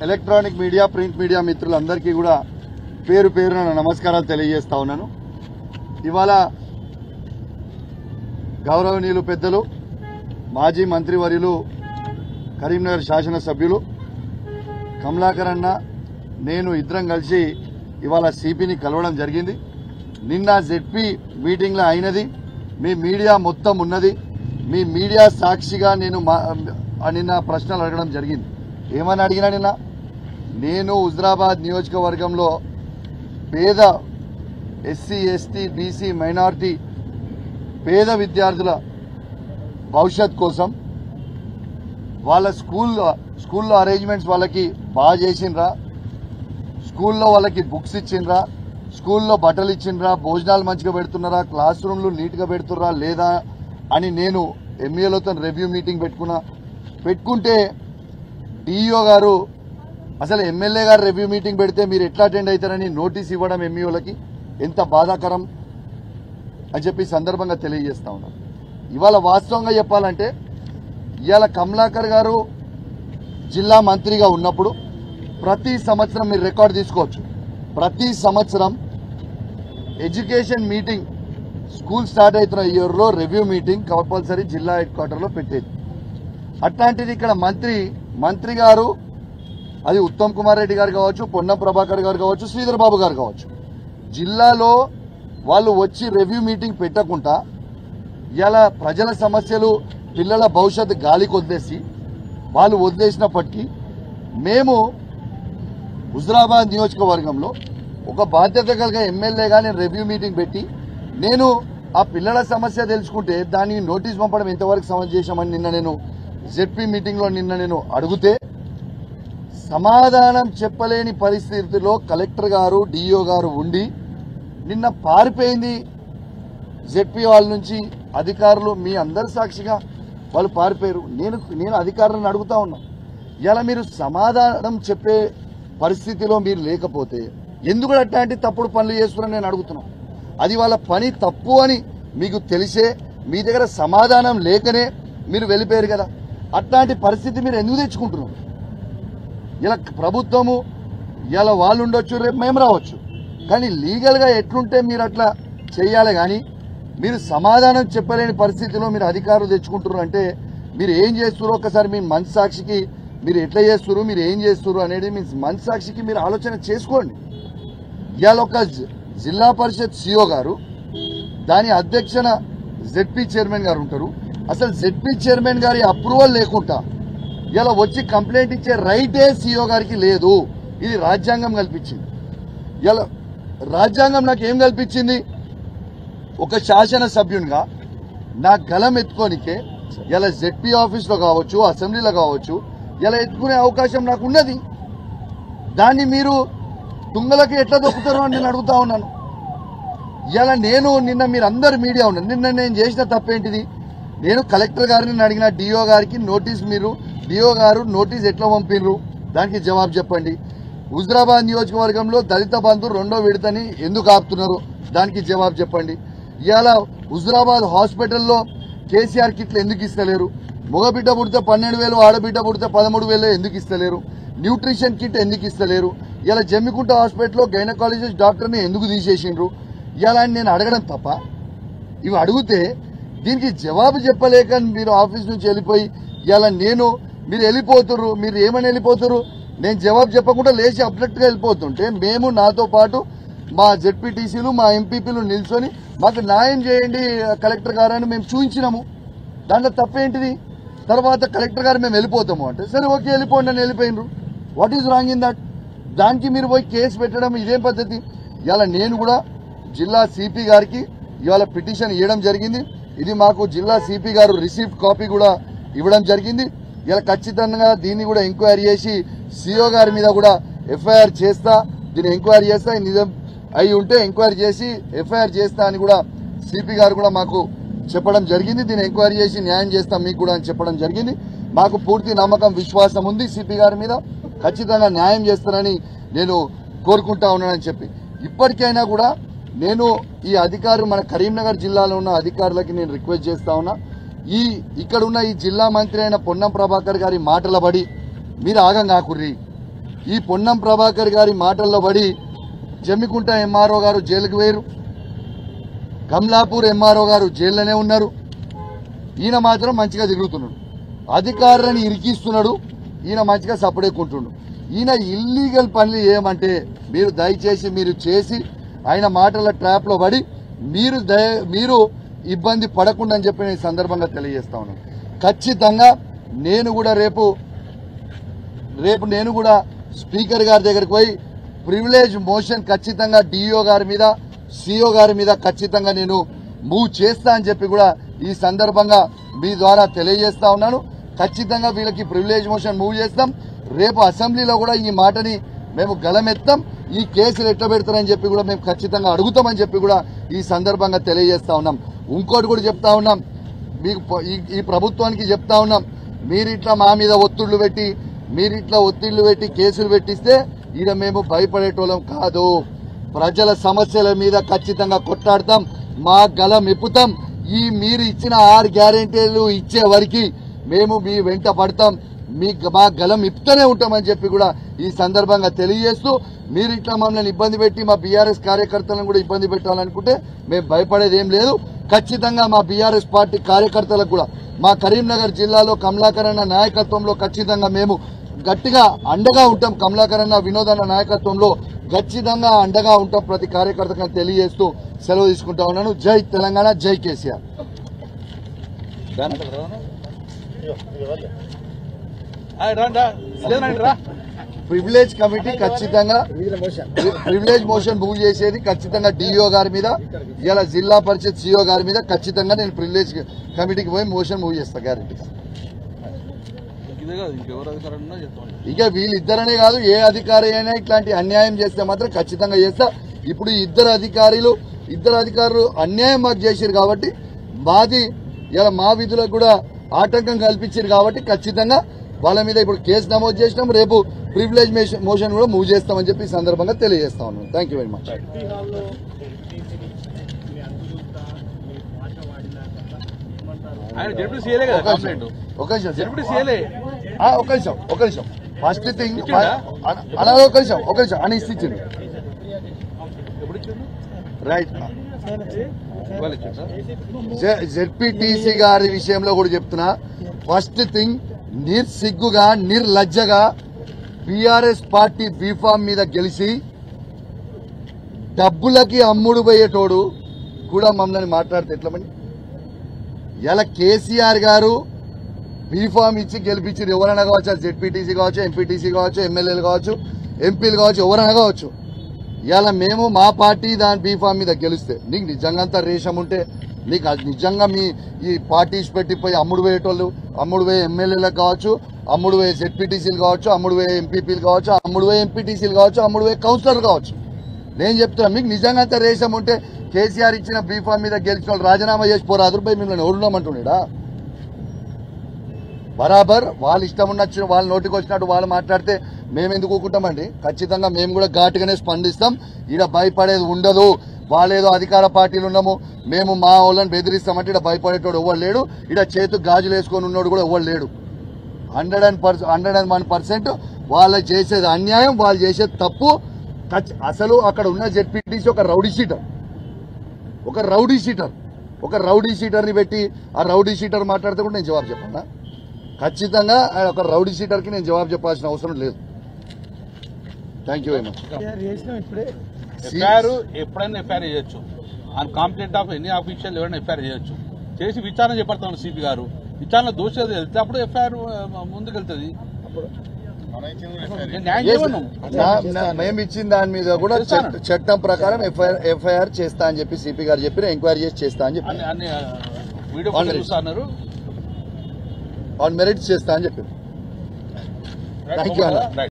Electronic media print media మిత్రులందరికీ కూడా పేరు పేరున నమస్కారాలు తెలియజేస్తా ఉన్నాను. ఇవాళ గౌరవనీయులు పెద్దలు మాజీ మంత్రివర్యులు కరీంనగర్ శాసనసభ్యులు కమలాకర్ అన్న నేను ఇద్దరం కలిసి ఇవాళ సిపిని కలవడం జరిగింది. నిన్న జెడ్పీ మీటింగ్లో అయినది మీ మీడియా మొత్తం ఉన్నది. మీ మీడియా సాక్షిగా నేను నిన్న ప్రశ్నలు అడగడం జరిగింది. ఏమని అడిగినా నిన్న నేను హుజరాబాద్ నియోజకవర్గంలో పేద ఎస్సీ ఎస్టీ బీసీ మైనారిటీ పేద విద్యార్థుల భవిష్యత్ కోసం వాళ్ళ స్కూల్లో అరేంజ్మెంట్స్ వాళ్ళకి బాగా చేసిండ్రా, స్కూల్లో వాళ్ళకి బుక్స్ ఇచ్చిండ్రా, స్కూల్లో బట్టలు ఇచ్చిండ్రా, భోజనాలు మంచిగా పెడుతున్నారా, క్లాస్ రూమ్లు నీట్గా పెడుతున్నారా లేదా అని నేను ఎంఈఓలతో రివ్యూ మీటింగ్ పెట్టుకుంటే డిఈఓ గారు అసలు ఎమ్మెల్యే గారు రివ్యూ మీటింగ్ పెడితే మీరు ఎట్లా అటెండ్ అవుతారని నోటీస్ ఇవ్వడం ఎంఈఓలకి ఎంత బాధాకరం అని చెప్పి సందర్భంగా తెలియజేస్తా ఉన్నారు. ఇవాళ వాస్తవంగా చెప్పాలంటే ఇవాళ కమలాకర్ గారు జిల్లా మంత్రిగా ఉన్నప్పుడు ప్రతి సంవత్సరం మీరు రికార్డు తీసుకోవచ్చు, ప్రతి సంవత్సరం ఎడ్యుకేషన్ మీటింగ్ స్కూల్ స్టార్ట్ అవుతున్న ఇయర్లో రివ్యూ మీటింగ్ కంపల్సరీ జిల్లా హెడ్ క్వార్టర్లో పెట్టేది. అట్లాంటిది ఇక్కడ మంత్రి గారు అది ఉత్తమ్ కుమార్ రెడ్డి గారు కావచ్చు, పొన్నం ప్రభాకర్ గారు కావచ్చు, శ్రీధర్ బాబు గారు కావచ్చు, జిల్లాలో వాళ్ళు వచ్చి రివ్యూ మీటింగ్ పెట్టకుండా ఇలా ప్రజల సమస్యలు పిల్లల భవిష్యత్తు గాలికి వదిలేసి వాళ్ళు వదిలేసినప్పటికీ మేము హుజరాబాద్ నియోజకవర్గంలో ఒక బాధ్యత కలిగిన ఎమ్మెల్యేగా నేను రివ్యూ మీటింగ్ పెట్టి నేను ఆ పిల్లల సమస్య తెలుసుకుంటే దానికి నోటీస్ పంపడం ఎంతవరకు సమంజసమని నిన్న నేను జెడ్పీ మీటింగ్లో నేను అడిగితే సమాధానం చెప్పలేని పరిస్థితిలో కలెక్టర్ గారు డిఈఓ గారు ఉండి నిన్న పారిపోయింది. జెడ్పీ వాళ్ళ నుంచి అధికారులు మీ అందరి సాక్షిగా వాళ్ళు పారిపోయారు. నేను అధికారులను అడుగుతా ఉన్నా, ఇలా మీరు సమాధానం చెప్పే పరిస్థితిలో మీరు లేకపోతే ఎందుకు అట్లాంటి తప్పుడు పనులు చేస్తున్నారని నేను అడుగుతున్నాను. అది వాళ్ళ పని తప్పు అని మీకు తెలిసే మీ దగ్గర సమాధానం లేకనే మీరు వెళ్ళిపోయారు కదా. అట్లాంటి పరిస్థితి మీరు ఎందుకు తెచ్చుకుంటున్నారు? ఇలా ప్రభుత్వము ఇలా వాళ్ళు ఉండొచ్చు, రేపు మేము రావచ్చు, కానీ లీగల్గా ఎట్లుంటే మీరు అట్లా చేయాలి. కానీ మీరు సమాధానం చెప్పలేని పరిస్థితిలో మీరు అధికారులు తెచ్చుకుంటున్నారు అంటే మీరు ఏం చేస్తున్నారు ఒకసారి మీ మనస్సాక్షికి మీరు ఎట్లా చేస్తున్నారు, మీరు ఏం చేస్తున్నారు అనేది మీ మనస్సాక్షికి మీరు ఆలోచన చేసుకోండి. ఇవాళ ఒక జిల్లా పరిషత్ సిఓ గారు, దాని అధ్యక్షన జెడ్పీ చైర్మన్ గారు ఉంటారు. అసలు జెడ్పీ చైర్మన్ గారి అప్రూవల్ లేకుండా ఇలా వచ్చి కంప్లైంట్ ఇచ్చే రైటే సిఓ గారికి లేదు. ఇది రాజ్యాంగం కల్పించింది. ఇలా రాజ్యాంగం నాకు ఏం కల్పించింది? ఒక శాసనసభ్యునిగా నా గలం ఎత్తుకోనికే ఇలా జెడ్పీ ఆఫీస్లో కావచ్చు, అసెంబ్లీలో కావచ్చు ఇలా ఎత్తుకునే అవకాశం నాకు ఉన్నది. దాన్ని మీరు తుంగలకి ఎట్లా దొక్కుతారు అని నేను అడుగుతా ఉన్నాను. ఇలా నిన్న మీరు అందరు మీడియా ఉన్నారు, నిన్న నేను చేసిన తప్పేంటిది? నేను కలెక్టర్ గారిని అడిగిన డిఓ గారికి నోటీస్, మీరు డిఓ గారు నోటీస్ ఎట్లా పంపినరు దానికి జవాబు చెప్పండి. హుజరాబాద్ నియోజకవర్గంలో దళిత బంధు 2వ విడతని ఎందుకు ఆపుతున్నారు దానికి జవాబు చెప్పండి. ఇవాళ హుజరాబాద్ హాస్పిటల్లో కేసీఆర్ కిట్లు ఎందుకు ఇస్తలేరు? మగబిడ్డ పుడితే 12,000, ఆడబిడ్డ పుడితే 13,000 ఎందుకు ఇస్తలేరు? న్యూట్రిషన్ కిట్ ఎందుకు ఇస్తలేరు? ఇలా జమ్మికుంట హాస్పిటల్లో గైనకాలజిస్ట్ డాక్టర్ని ఎందుకు తీసేసిండ్రు? ఇలా నేను అడగడం తప్ప ఇవి అడిగితే దీనికి జవాబు చెప్పలేక మీరు ఆఫీస్ నుంచి వెళ్ళిపోయి ఇలా మీరు వెళ్ళిపోతున్నారు. మీరు ఏమని వెళ్ళిపోతారు? నేను జవాబు చెప్పకుండా లేచి అబ్జెక్ట్గా వెళ్ళిపోతుంటే మేము నాతో పాటు మా జెడ్పీటీసీలు మా ఎంపీపీలు నిల్చొని మాకు న్యాయం చేయండి కలెక్టర్ గారు అని మేము చూపించినాము. దాంట్లో తప్పేంటిది? తర్వాత కలెక్టర్ గారు మేము వెళ్ళిపోతాము అంటే సరే ఓకే వెళ్ళిపోండి అని వెళ్ళిపోయినరు. What is wrong in that? దానికి మీరు పోయి కేసు పెట్టడం ఇదేం పద్ధతి? ఇవాళ నేను కూడా జిల్లా సిపి గారికి ఇవాళ పిటిషన్ ఇవ్వడం జరిగింది. ఇది మాకు జిల్లా సిపి గారు రిసీప్ట్ కాపీ కూడా ఇవ్వడం జరిగింది. ఇలా ఖచ్చితంగా దీన్ని కూడా ఎంక్వైరీ చేసి సిఓ గారి మీద కూడా ఎఫ్ఐఆర్ చేస్తా, దీన్ని ఎంక్వైరీ చేస్తా, నిజం అయి ఉంటే ఎంక్వైరీ చేసి ఎఫ్ఐఆర్ చేస్తా అని కూడా సిపి గారు కూడా మాకు చెప్పడం జరిగింది. దీన్ని ఎంక్వైరీ చేసి న్యాయం చేస్తాం మీకు కూడా అని చెప్పడం జరిగింది. మాకు పూర్తి నమ్మకం విశ్వాసం ఉంది సిపి గారి మీద, ఖచ్చితంగా న్యాయం చేస్తారని నేను కోరుకుంటా ఉన్నానని చెప్పి ఇప్పటికైనా కూడా నేను ఈ అధికారులు మన కరీంనగర్ జిల్లాలో ఉన్న అధికారులకి నేను రిక్వెస్ట్ చేస్తా ఉన్నా, ఇక్కడ ఉన్న ఈ జిల్లా మంత్రి అయిన పొన్నం ప్రభాకర్ గారి మాటల బడి మీరు ఆగం కాకుర్రి. ఈ పొన్నం ప్రభాకర్ గారి మాటల్లో బడి జమ్మికుంట ఎంఆర్ఓ గారు జైలుకు వేరు, కమలాపూర్ ఎంఆర్ఓ గారు జైల్లోనే ఉన్నారు. ఈయన మాత్రం మంచిగా తిరుగుతున్నాడు, అధికారులను ఇరికిస్తున్నాడు, ఈయన మంచిగా సపడేకుంటున్నాడు. ఈయన ఇల్లీగల్ పనులు ఏమంటే మీరు దయచేసి మీరు చేసి ఆయన మాటల ట్రాప్ లో పడి మీరు ఇబ్బంది పడకుండా అని చెప్పి నేను సందర్భంగా తెలియజేస్తా ఉన్నాను. ఖచ్చితంగా నేను కూడా రేపు నేను కూడా స్పీకర్ గారి దగ్గరికి పోయి ప్రివిలేజ్ మోషన్ ఖచ్చితంగా డిఓ గారి మీద సిఓ గారి మీద ఖచ్చితంగా నేను మూవ్ చేస్తా అని చెప్పి కూడా ఈ సందర్భంగా మీ ద్వారా తెలియజేస్తా ఉన్నాను. ఖచ్చితంగా వీళ్ళకి ప్రివిలేజ్ మోషన్ మూవ్ చేస్తాం. రేపు అసెంబ్లీలో కూడా ఈ మాటని మేము గలమెత్తాం. ఈ కేసులు ఎట్లా పెడతారని చెప్పి కూడా మేము ఖచ్చితంగా అడుగుతామని చెప్పి కూడా ఈ సందర్భంగా తెలియజేస్తా ఉన్నాం. ఇంకోటి కూడా చెప్తా ఉన్నాం, మీకు ఈ ప్రభుత్వానికి చెప్తా ఉన్నాం, మీరిట్లా మా మీద ఒత్తిళ్లు పెట్టి కేసులు పెట్టిస్తే ఈడ మేము భయపడేటోళ్ళం కాదు. ప్రజల సమస్యల మీద ఖచ్చితంగా కొట్లాడతాం, మా గలం ఎప్పుతాం. మీరు ఇచ్చిన 6 గ్యారెంటీలు ఇచ్చే వరకు మేము మీ వెంట పడతాం, మా గలం ఇప్పుతూనే ఉంటామని చెప్పి కూడా ఈ సందర్భంగా తెలియజేస్తూ, మీరు ఇట్లా మమ్మల్ని ఇబ్బంది పెట్టి మా బీఆర్ఎస్ కార్యకర్తలను కూడా ఇబ్బంది పెట్టాలనుకుంటే మేము భయపడేది ఏం లేదు. ఖచ్చితంగా మా బీఆర్ఎస్ పార్టీ కార్యకర్తలకు కూడా మా కరీంనగర్ జిల్లాలో కమలాకర్ అన్న నాయకత్వంలో ఖచ్చితంగా మేము గట్టిగా అండగా ఉంటాం. కమలాకర్ అన్న వినోద్ అన్న నాయకత్వంలో ఖచ్చితంగా అండగా ఉంటాం ప్రతి కార్యకర్తకు తెలియజేస్తూ సెలవు తీసుకుంటా ఉన్నాను. జై తెలంగాణ, జై కేసీఆర్. ప్రివిలేజ్ కమిటీ ఖచ్చితంగా ప్రివిలేజ్ మోషన్ మూవ్ చేసేది ఖచ్చితంగా డిఓ గారి మీద, ఇలా జిల్లా పరిషత్ సిఓ గారి మీద ఖచ్చితంగా నేను ప్రివిలేజ్ కమిటీకి పోయి మోషన్ మూవ్ చేస్తా గ్యారెంటీ. ఇక వీళ్ళిద్దరనే కాదు, ఏ అధికారి అయినా ఇట్లాంటి అన్యాయం చేస్తే మాత్రం ఖచ్చితంగా చేస్తా. ఇప్పుడు ఇద్దరు అధికారులు అన్యాయం మాకు చేశారు కాబట్టి ఇలా మా విధులకు కూడా ఆటంకం కల్పించారు కాబట్టి ఖచ్చితంగా వాళ్ళ మీద ఇప్పుడు కేసు నమోదు చేసినాం. రేపు ప్రివిలేజ్ మోషన్ కూడా మూవ్ చేస్తామని చెప్పి ఈ సందర్భంగా తెలియజేస్తా ఉన్నాను. Thank you very much. ఒక నిమిషం ఫస్ట్ థింగ్ అలాగే ఒక నిమిషం అని ఇచ్చిండు రైట్. జెడ్పీటీసీ గారి విషయంలో కూడా చెప్తున్నా, ఫస్ట్ థింగ్ నిర్సిగ్గుగా నిర్లజ్జగా బీఆర్ఎస్ పార్టీ బీఫామ్ మీద గెలిచి డబ్బులకి అమ్ముడు పోయేటోడు కూడా మమ్మల్ని మాట్లాడితే ఎట్లమని. ఇలా కేసీఆర్ గారు బీఫామ్ ఇచ్చి గెలిపించారు, ఎవరైనా కావచ్చు, జెడ్పీటీసీ కావచ్చు, ఎంపీటీసీ కావచ్చు, ఎమ్మెల్యేలు కావచ్చు, ఎంపీలు కావచ్చు, ఎవరైనా కావచ్చు. ఇలా మేము మా పార్టీ దాని బీఫామ్ మీద గెలిస్తే నీకు నిజంగా అంత రేషం ఉంటే, నీకు నిజంగా మీ ఈ పార్టీస్ పెట్టిపోయి అమ్ముడు పోయేటోళ్ళు, అమ్ముడు పోయే ఎమ్మెల్యేలకు కావచ్చు, అమ్ముడు పోయే జెడ్పీటీసీలు కావచ్చు, అమ్ముడు పోయే ఎంపీపీలు కావచ్చు, అమ్ముడు పోయే ఎంపీటీసీలు కావచ్చు, అమ్ముడు పోయే కౌన్సిలర్లు కావచ్చు. నేను చెప్తున్నా, మీకు నిజంగా అంత రేషం ఉంటే కేసీఆర్ ఇచ్చిన బీఫామ్ మీద గెలిచిన వాళ్ళు రాజీనామా చేసి పోరాదు పోయి మిమ్మల్ని ఎవరున్నామంటున్నాడా? బరాబర్ వాళ్ళ ఇష్టం ఉన్నచ్చు వాళ్ళ నోటికి వచ్చినట్టు వాళ్ళు మాట్లాడితే మేము ఎందుకు ఊకుంటామండి. ఖచ్చితంగా మేము కూడా ఘాటుగానే స్పందిస్తాం. ఈడ భయపడేది ఉండదు. వాళ్ళేదో అధికార పార్టీలు ఉన్నాము మేము మా వాళ్ళని బెదిరిస్తామంటే ఈడ భయపడేటోడు ఎవరు లేడు. ఈడ చేతు గాజులు వేసుకొని ఉన్నోడు కూడా ఎవరు లేడు. 101% వాళ్ళు చేసేది అన్యాయం, వాళ్ళు చేసేది తప్పు. అసలు అక్కడ ఉన్న జెడ్పీటీసీ ఒక రౌడీ షీటర్ని పెట్టి ఆ రౌడీ షీటర్ మాట్లాడితే కూడా నేను జవాబు చెప్పాను. ఖచ్చితంగా ఒక రౌడీ షీటర్కి నేను జవాబు చెప్పాల్సిన అవసరం లేదు. Thank you very much. ఎప్పుడైనా ఎఫ్ఐఆర్ చేయొచ్చు. On complaint of any official ఎవరైనా ఎఫ్ఐఆర్ చేయొచ్చు. చేసి విచారణ చేపడతాను సిపి గారు. విచారణ దోషి వెళ్తే అప్పుడు ఎఫ్ఐఆర్ ముందుకెళ్తుంది. మేము ఇచ్చిన దాని మీద కూడా చట్టం ప్రకారం ఎఫ్ఐఆర్ చేస్తా అని చెప్పి సిపి గారు చెప్పి ఎంక్వైరీ చేసి చేస్తా అని చెప్పి ఆన్ మెరిట్స్ చేస్తా అని చెప్పారు. Thank you.